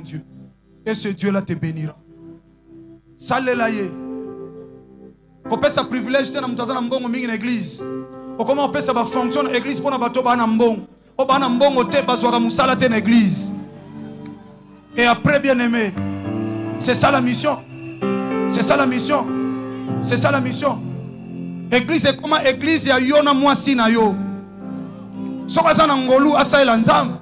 Dieu. Et ce Dieu-là te bénira. Salela ye. Qu'on peut sa privilège de dans l'église. Comment on peut sa fonction dans l'église pour n'abattre pas n'ambon. Au bas n'ambon au thé basoira musala te l'église. Et après bien aimé, c'est ça la mission. C'est ça la mission. C'est ça la mission. Église est comment église ya yona mwasi na yo. Soka za na ngolu asa elanzam.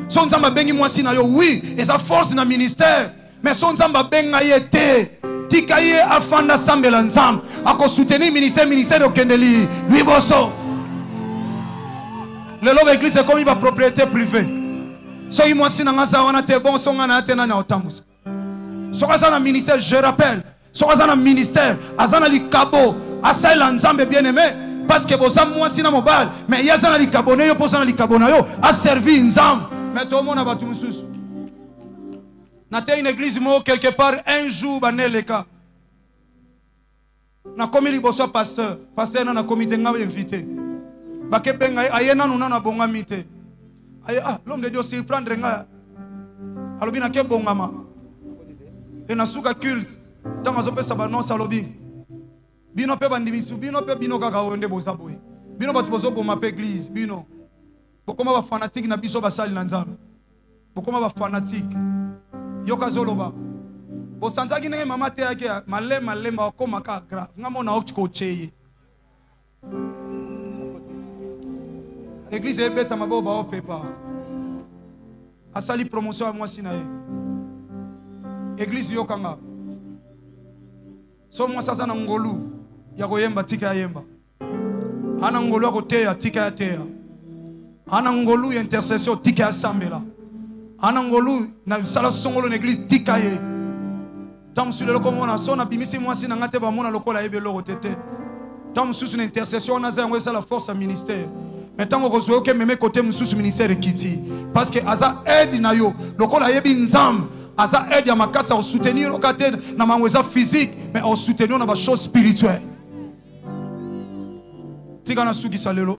Son nzamba bengi mwasi na yo. Oui, et sa force na ministère. Mais son nzamba benga yete. Tika ye afanda sambela nzam. Ako soutenir ministère de Kendeli. Lui bosso. Le lot église est comme il va propriété privée. So yi mwasi na ngaza wana te bon so ngana te na na otamus. Soka za na ministère, je rappelle. Soka za na ministère, azana li kabo. Asa elanzambe bien aimé. Parce que vous avez moi na mobile, mais il y a des cabonés, yo posana li cabonayo, a servi nzam. Mais tout le monde a battu un sous. N'ate une église mo quelque part un jour banel cas. Na komi li boso pasteur na comité nga invité. Ba ke benga ayena nuna na bonga mité. L'homme de Dieu surprendre nga. Alobi na ke bongama. Et na suka culte. Tant azo pesa ba non salobi. Bino pe bandimisu, bino pe bino kaka onde boza boy. Bino batu bozo boma pe église, bino. Bokoma ba fanatique na biso basali na nzambe. Bokoma ba fanatique. Yoka zoloba. Bosantaki nenge mama te yake malema okoma ka grave. Ngamona okiko cheye. Église ebeta maboba opepa. Asali promotion à moi sinae. Église yokanga. So moi sasa na ngolu. Yako yemba tika ya yemba. Ana ngolu yako teya tika ya teya. Ana ngolu ya intercession tika ya sambela. Ana ngolu na sala songolo na église tika ye. Tam sur le komona so na bimisi mwasi na ngate ba mona lokola yebe loko tete. Tam sous une intercession na za ngwesa la force à ministère. Maintenant on reçoit que même côté sous ministère kiti parce que aza aide na yo lokola yebi nzam. Aza aide ya makasa au soutenir au côté na mangweza physique mais au soutenir na ba chose spirituelle. Tika na suki salelo.